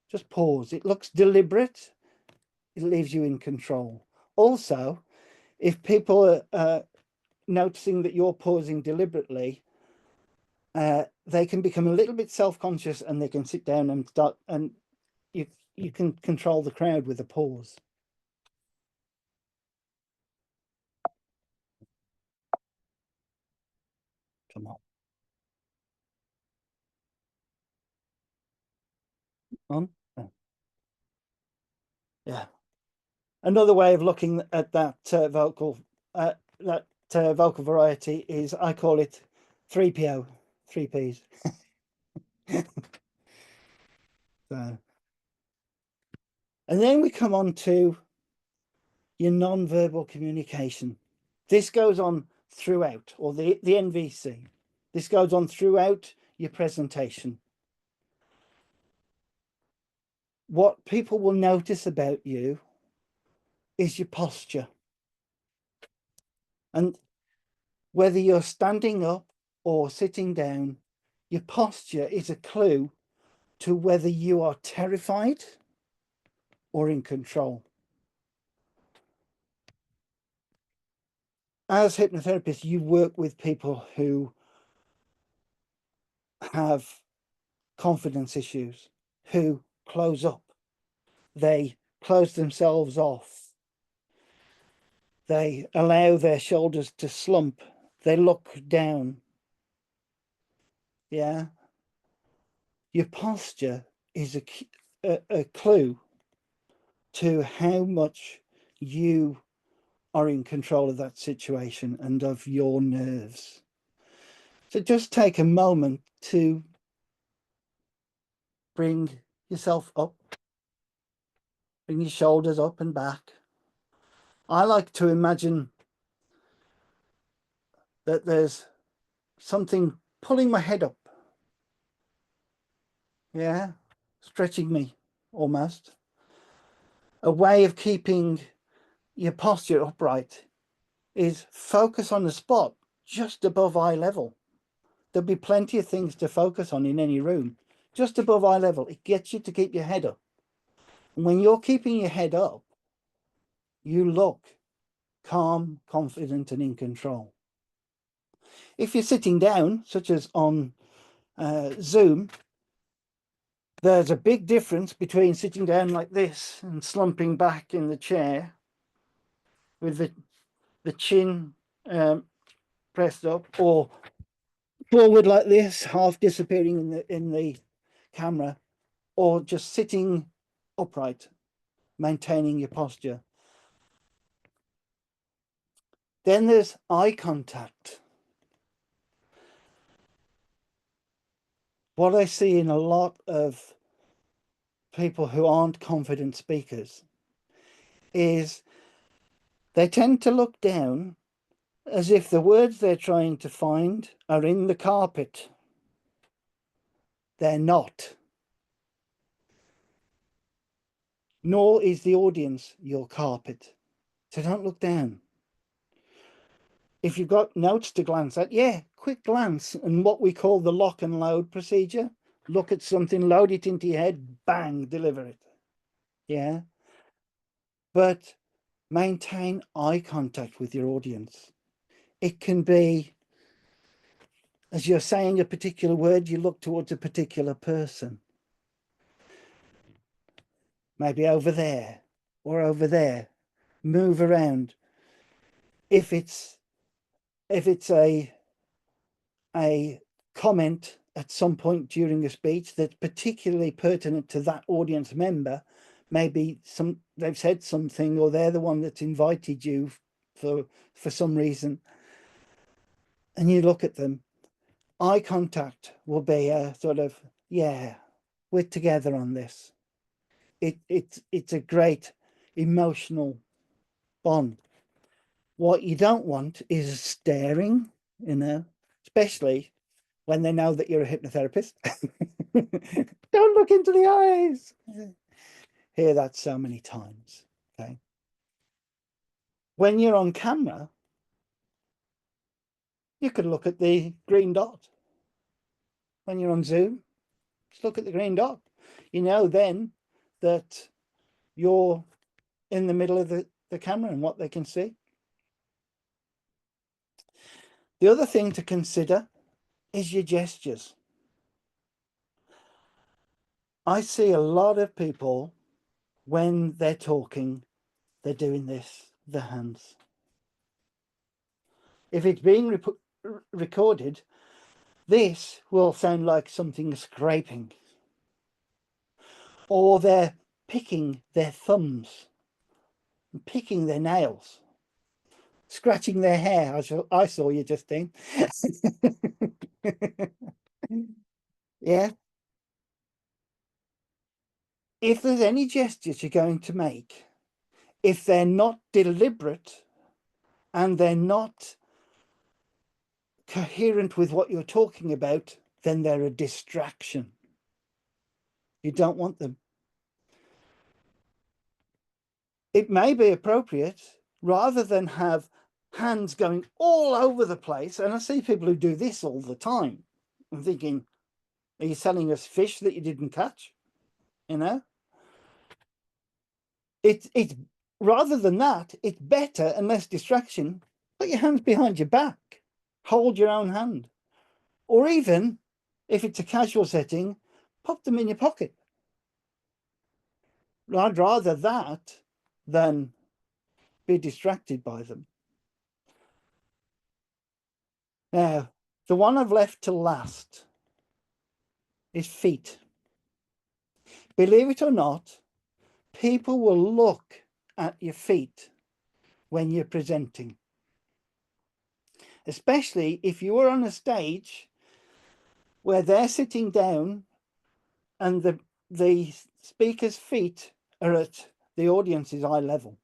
Just pause. It looks deliberate. It leaves you in control. Also, if people are noticing that you're pausing deliberately, they can become a little bit self-conscious and they can sit down and start, and you can control the crowd with a pause. Come on. Oh. Yeah. Another way of looking at that vocal vocal variety is, I call it 3PO, 3 Ps. So And then we come on to your non-verbal communication. This goes on throughout, or the NVC. This goes on throughout your presentation. What people will notice about you is your posture. And whether you're standing up or sitting down, your posture is a clue to whether you are terrified or in control. As hypnotherapists, you work with people who have confidence issues, who close up. They close themselves off. They allow their shoulders to slump. They look down. Yeah. Your posture is a clue to how much you are in control of that situation and of your nerves. So just take a moment to bring yourself up, bring your shoulders up and back. I like to imagine that there's something pulling my head up. Yeah, stretching me almost. A way of keeping your posture upright is focus on the spot just above eye level. There'll be plenty of things to focus on in any room. Just above eye level, it gets you to keep your head up. And when you're keeping your head up, you look calm, confident, and in control. If you're sitting down, such as on Zoom, there's a big difference between sitting down like this and slumping back in the chair with the chin pressed up, or forward like this, half disappearing in the camera, or just sitting upright, maintaining your posture. Then there's eye contact. What I see in a lot of people who aren't confident speakers is they tend to look down as if the words they're trying to find are in the carpet. They're not. Nor is the audience your carpet. So don't look down. If you've got notes to glance at, yeah, quick glance, and what we call the lock and load procedure. Look at something, load it into your head, bang, deliver it. Yeah. But maintain eye contact with your audience. It can be, as you're saying a particular word, you look towards a particular person. Maybe over there or over there. Move around. If it's a comment at some point during a speech that's particularly pertinent to that audience member, maybe they've said something, or they're the one that's invited you for some reason, and you look at them, eye contact will be a sort of, yeah, we're together on this. It's a great emotional bond. What you don't want is staring, especially when they know that you're a hypnotherapist. Don't look into the eyes. Hear that so many times. Okay. When you're on camera, you could look at the green dot. When you're on Zoom, just look at the green dot. You know then that you're in the middle of the camera and what they can see. The other thing to consider is your gestures. I see a lot of people, when they're talking, they're doing this, the hands. If it's being recorded, this will sound like something scraping. Or they're picking their thumbs, picking their nails, scratching their hair. I saw you, Justine. Yeah. if there's any gestures you're going to make, if they're not deliberate and they're not coherent with what you're talking about, then they're a distraction. You don't want them. It may be appropriate, rather than have hands going all over the place, and I see people who do this all the time. I'm thinking, are you selling us fish that you didn't catch? You know? It's rather than that, it's better and less distraction. Put your hands behind your back. Hold your own hand. Or even, if it's a casual setting, pop them in your pocket. I'd rather that than be distracted by them. Now, the one I've left to last is feet. Believe it or not, people will look at your feet when you're presenting. Especially if you are on a stage where they're sitting down and the speaker's feet are at the audience's eye level.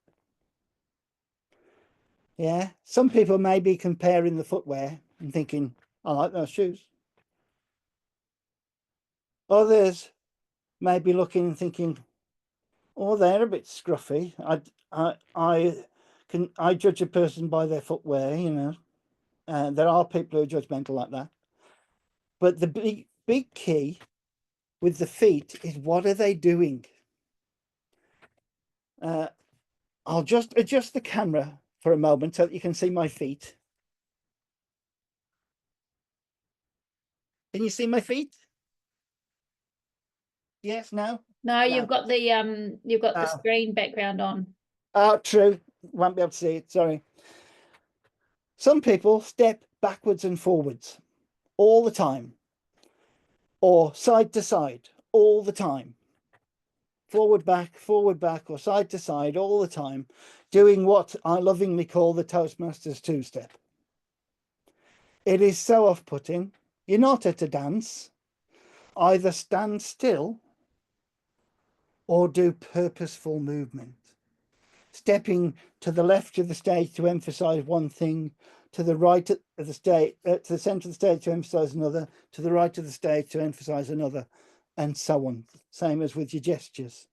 Yeah, some people may be comparing the footwear and thinking, I like those shoes. Others may be looking and thinking, oh, they're a bit scruffy. I judge a person by their footwear, you know. There are people who are judgmental like that. But the big key with the feet is, what are they doing? I'll just adjust the camera for a moment so that you can see my feet. Can you see my feet? Yes, no? No, you've got the Oh. screen background on. Oh, true. Won't be able to see it, sorry. Some people step backwards and forwards all the time, or side to side all the time. Forward, back, or side to side all the time, doing what I lovingly call the Toastmasters two-step. It is so off-putting. You're not at a dance. Either stand still or do purposeful movement. Stepping to the left of the stage to emphasize one thing, to the right of the stage, to the center of the stage to emphasize another, to the right of the stage to emphasize another, and so on. Same as with your gestures.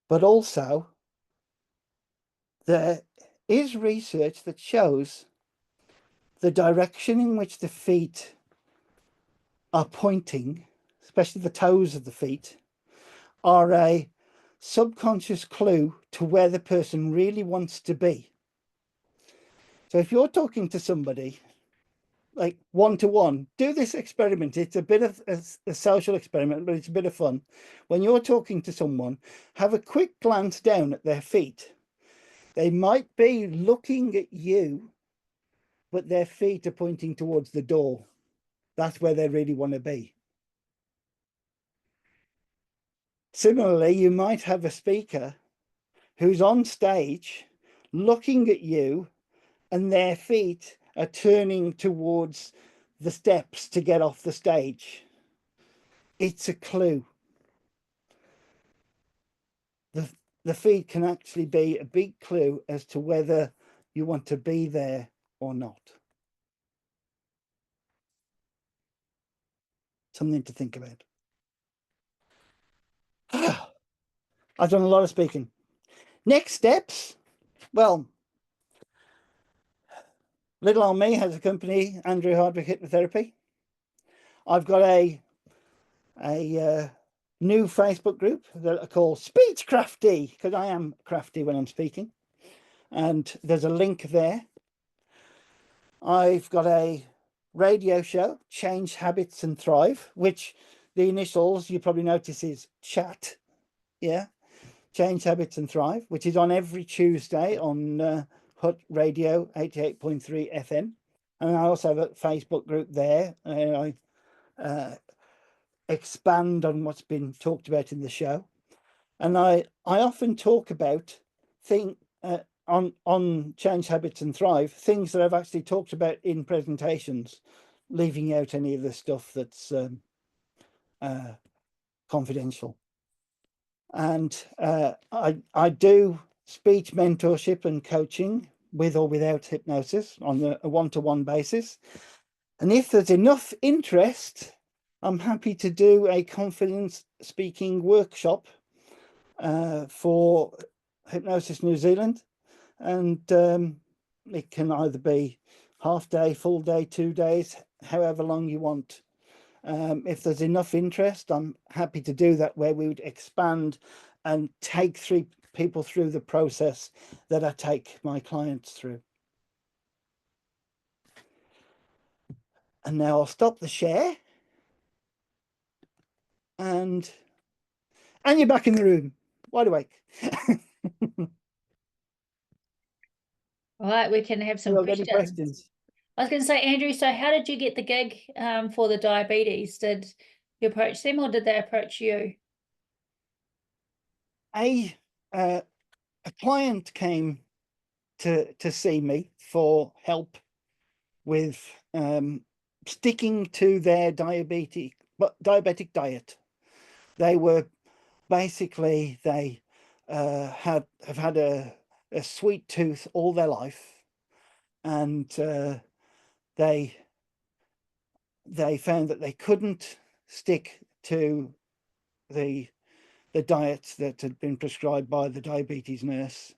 But also, there is research that shows the direction in which the feet are pointing, especially the toes of the feet, are a subconscious clue to where the person really wants to be. So if you're talking to somebody like one-to-one, do this experiment. It's a bit of a social experiment, but it's a bit of fun. When you're talking to someone, have a quick glance down at their feet. They might be looking at you, but their feet are pointing towards the door. That's where they really want to be. Similarly, you might have a speaker who's on stage looking at you, and their feet are turning towards the steps to get off the stage. It's a clue. The feet can actually be a big clue as to whether you want to be there or not. Something to think about. I've done a lot of speaking. Next steps. Well, little old me has a company, Andrew Hardwick Hypnotherapy. I've got a new Facebook group that I call Speech Crafty, because I am crafty when I'm speaking. And there's a link there. I've got a radio show, Change Habits and Thrive, which the initials you probably notice is CHAT. Yeah. Change Habits and Thrive, which is on every Tuesday on Hut Radio 88.3 FM. And I also have a Facebook group there. I expand on what's been talked about in the show. And I often talk about on Change Habits and Thrive, things that I've actually talked about in presentations, leaving out any of the stuff that's confidential. And I do speech mentorship and coaching with or without hypnosis on a one-to-one basis. And if there's enough interest, I'm happy to do a confidence speaking workshop for Hypnosis New Zealand. And it can either be half day, full day, 2 days, however long you want. If there's enough interest, I'm happy to do that, where we would expand and take 3 people through the process that I take my clients through. And now I'll stop the share. And you're back in the room, wide awake. All right, we can have some Well, any questions. questions? I was going to say, Andrew, so how did you get the gig for the diabetes? Did you approach them or did they approach you? A client came to see me for help with sticking to their diabetic diet. They were basically, they have had a sweet tooth all their life, and they found that they couldn't stick to the diets that had been prescribed by the diabetes nurse.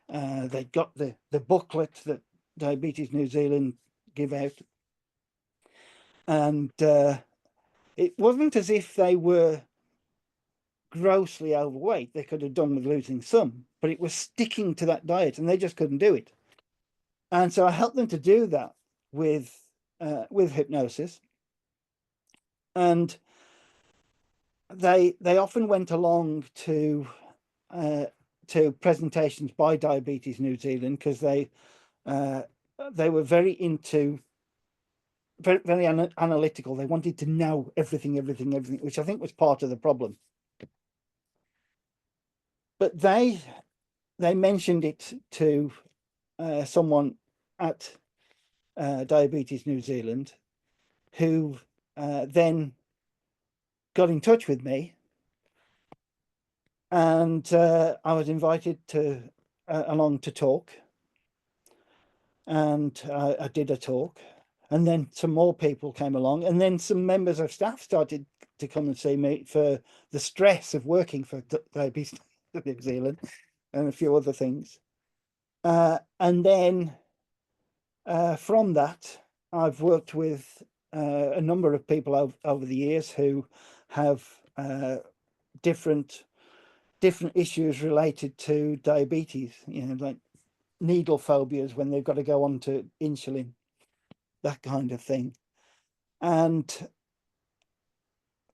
They got the booklet that Diabetes New Zealand give out, and it wasn't as if they were grossly overweight. They could have done with losing some, but it was sticking to that diet, and they just couldn't do it. And so I helped them to do that with hypnosis, and they often went along to presentations by Diabetes New Zealand, because they were very analytical. They wanted to know everything, which I think was part of the problem. But they mentioned it to someone at Diabetes New Zealand, who then got in touch with me, and I was invited to along to talk, and I did a talk, and then some more people came along, and then some members of staff started to come and see me for the stress of working for Diabetes New Zealand and a few other things. And then from that, I've worked with a number of people over the years who have different issues related to diabetes, like needle phobias when they've got to go on to insulin, that kind of thing. And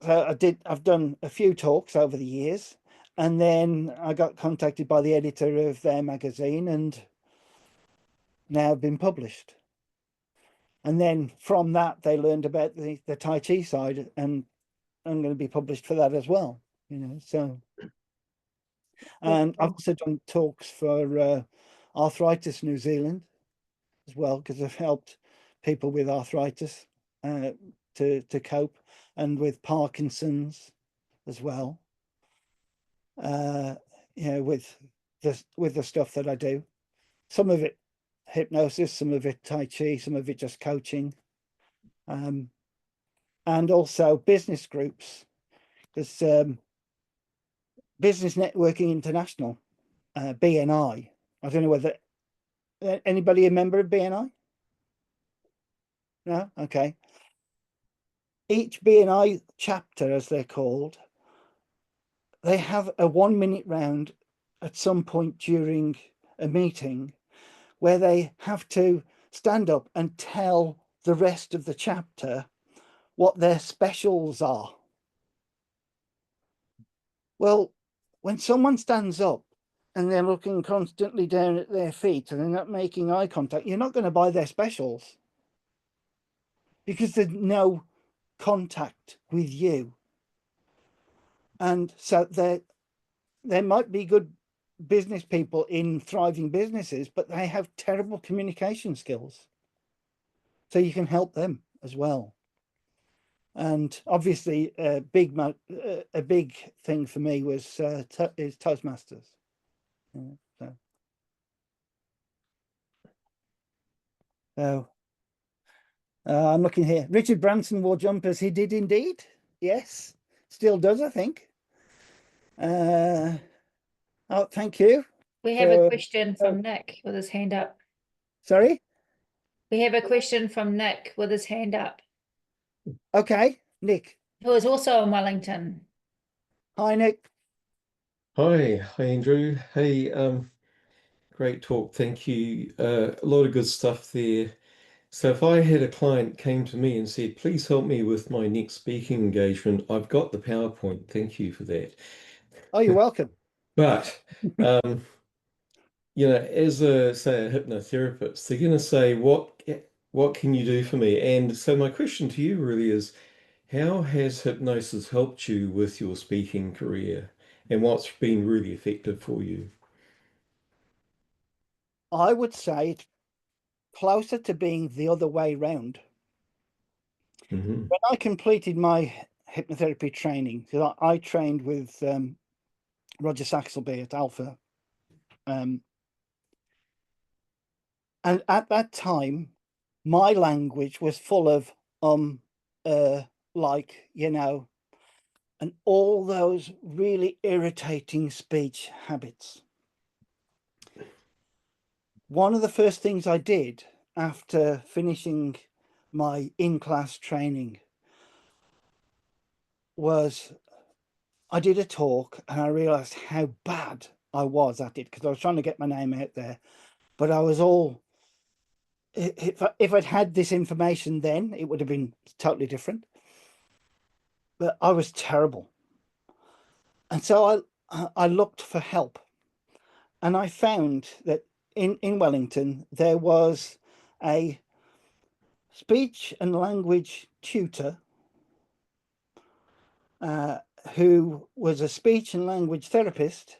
so I've done a few talks over the years, and then I got contacted by the editor of their magazine, and now been published. And then from that, they learned about the Tai Chi side, and I'm going to be published for that as well, so. And I've also done talks for Arthritis New Zealand as well, because I've helped people with arthritis to cope, and with Parkinson's as well. With the stuff that I do, some of it hypnosis, some of it Tai Chi, some of it just coaching, and also business groups, because Business Networking International, BNI. I don't know whether anybody a member of BNI? No? Okay. Each BNI chapter, as they're called, they have a 1-minute round at some point during a meeting where they have to stand up and tell the rest of the chapter what their specials are. Well, when someone stands up and they're looking constantly down at their feet and they're not making eye contact, you're not going to buy their specials, because there's no contact with you. And so there might be good business people in thriving businesses, but they have terrible communication skills. So you can help them as well. And obviously, a big thing for me was is Toastmasters. Yeah, so I'm looking here. Richard Branson wore jumpers. He did indeed. Yes, still does, I think. Oh, thank you. We have a So, question from Nick with his hand up. sorry. We have a question from Nick with his hand up, Okay, Nick. who is also in Wellington. Hi, Nick. Hi, Andrew. Hey, great talk. Thank you. A lot of good stuff there. So if I had a client came to me and said, please help me with my next speaking engagement, I've got the PowerPoint. Thank you for that. Oh, you're welcome. But, as a, say, a hypnotherapist, they're going to say, what can you do for me? And so my question to you really is, how has hypnosis helped you with your speaking career? And what's been really effective for you? I would say it's closer to being the other way round. Mm-hmm. When I completed my hypnotherapy training, because I trained with Roger Saxelby at Alpha, and at that time, my language was full of like, and all those really irritating speech habits. One of the first things I did after finishing my in-class training was I did a talk, and I realized how bad I was at it, because I was trying to get my name out there, but I was all, if I'd had this information then, it would have been totally different. But I was terrible. And so I looked for help, and I found that in Wellington, there was a speech and language tutor who was a speech and language therapist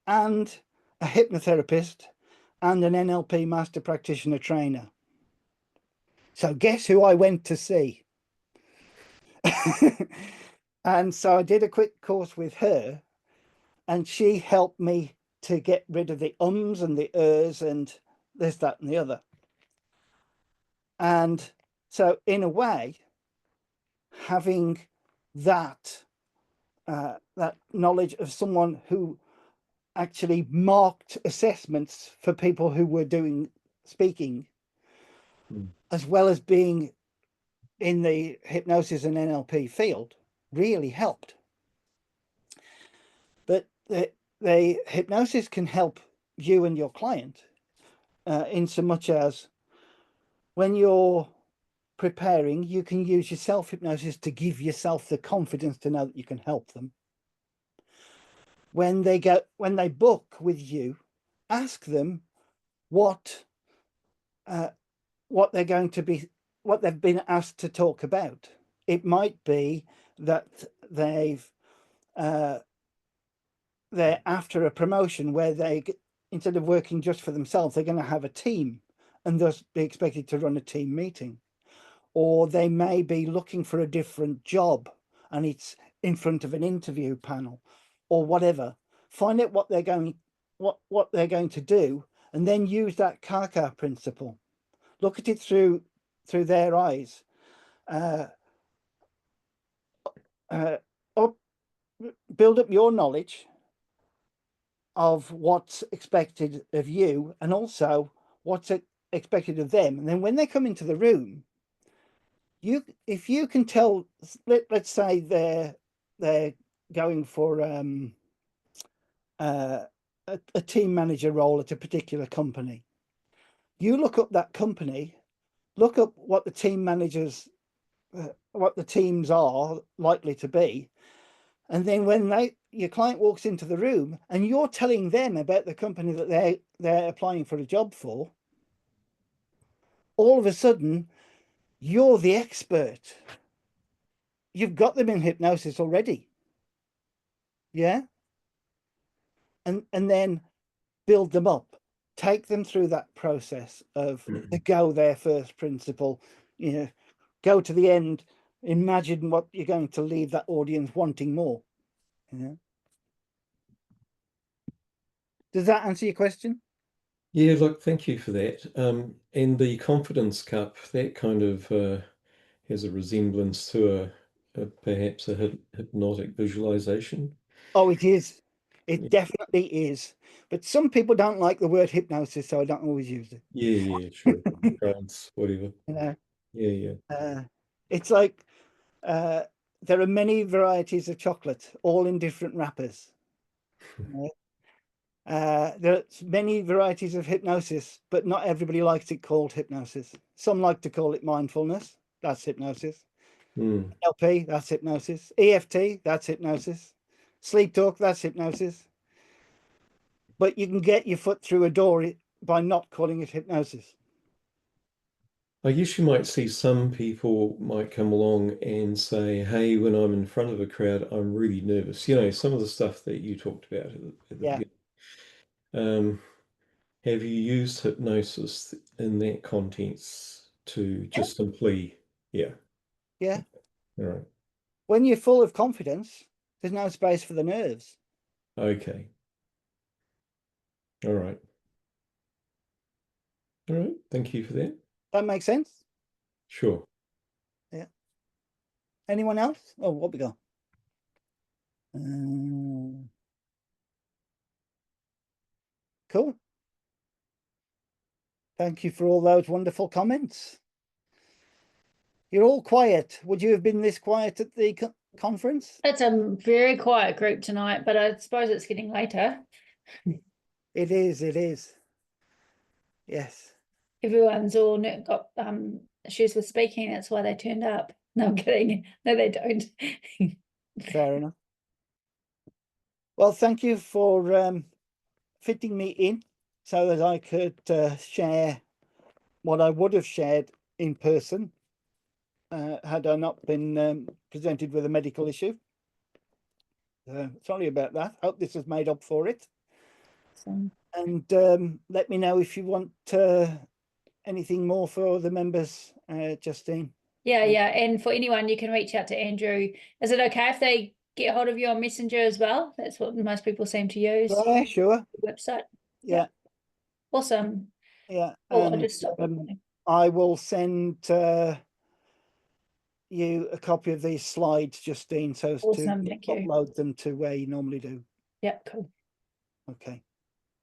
and a hypnotherapist and an NLP master practitioner trainer. So guess who I went to see? And so I did a quick course with her, and she helped me to get rid of the ums and the ers and this, that, and the other. And so in a way, having that that knowledge of someone who actually marked assessments for people who were doing speaking, as well as being in the hypnosis and NLP field, really helped. But the hypnosis can help you and your client in so much as when you're preparing, you can use your self-hypnosis to give yourself the confidence to know that you can help them. When they book with you, ask them what they're going to be, what they've been asked to talk about. It might be that they're after a promotion where they, instead of working just for themselves, they're going to have a team and thus be expected to run a team meeting. Or they may be looking for a different job and it's in front of an interview panel or whatever. Find out what they're going to do, and then use that Kaka principle. Look at it through their eyes. Build up your knowledge of what's expected of you and also what's expected of them. And then when they come into the room, if you can tell, let's say they're going for a team manager role at a particular company, you look up that company, look up what the team managers, what the teams are likely to be, and then when your client walks into the room and you're telling them about the company that they're applying for a job for, all of a sudden you're the expert. You've got them in hypnosis already. Yeah. And then build them up, take them through that process of the go there first principle, go to the end, imagine what you're going to leave that audience wanting more. You know? Does that answer your question? Yeah, look, thank you for that. And the confidence cup, that kind of has a resemblance to perhaps a hypnotic visualization. Oh, it is. It Yeah, definitely is. But some people don't like the word hypnosis, so I don't always use it. yeah, sure. Trance, whatever. You know, Yeah, yeah. it's like there are many varieties of chocolate, all in different wrappers. You know? There's many varieties of hypnosis, but not everybody likes it called hypnosis. Some like to call it mindfulness. That's hypnosis. Mm. LP, that's hypnosis. EFT, that's hypnosis. Sleep talk, that's hypnosis. But you can get your foot through a door by not calling it hypnosis. I guess you might see some people might come along and say, hey, when I'm in front of a crowd, I'm really nervous. You know, some of the stuff that you talked about at the Yeah. beginning. Have you used hypnosis in that context to just simply, yeah, Yeah. all right, When you're full of confidence, there's no space for the nerves. okay, all right, all right. Thank you for that. That makes sense? Sure. Yeah. Anyone else? Oh, what we got? Cool. Thank you for all those wonderful comments. You're all quiet. Would you have been this quiet at the conference? It's a very quiet group tonight, but I suppose it's getting later. It is, it is. Yes. Everyone's all got issues with speaking. That's why they turned up. No, I'm kidding. No, they don't. Fair enough. Well, thank you for fitting me in so that I could share what I would have shared in person had I not been presented with a medical issue. Sorry about that. Hope this has made up for it. So, And let me know if you want anything more for the members, Justine. yeah. And for anyone, you can reach out to Andrew. Is it okay if they get hold of you on Messenger as well? That's what most people seem to use. Yeah, sure. The website. Yeah, Awesome. yeah. Oh, I'll And just stop recording. I will send you a copy of these slides, Justine, so as to Awesome. Thank you. upload them to where you normally do. Yeah, cool. Okay.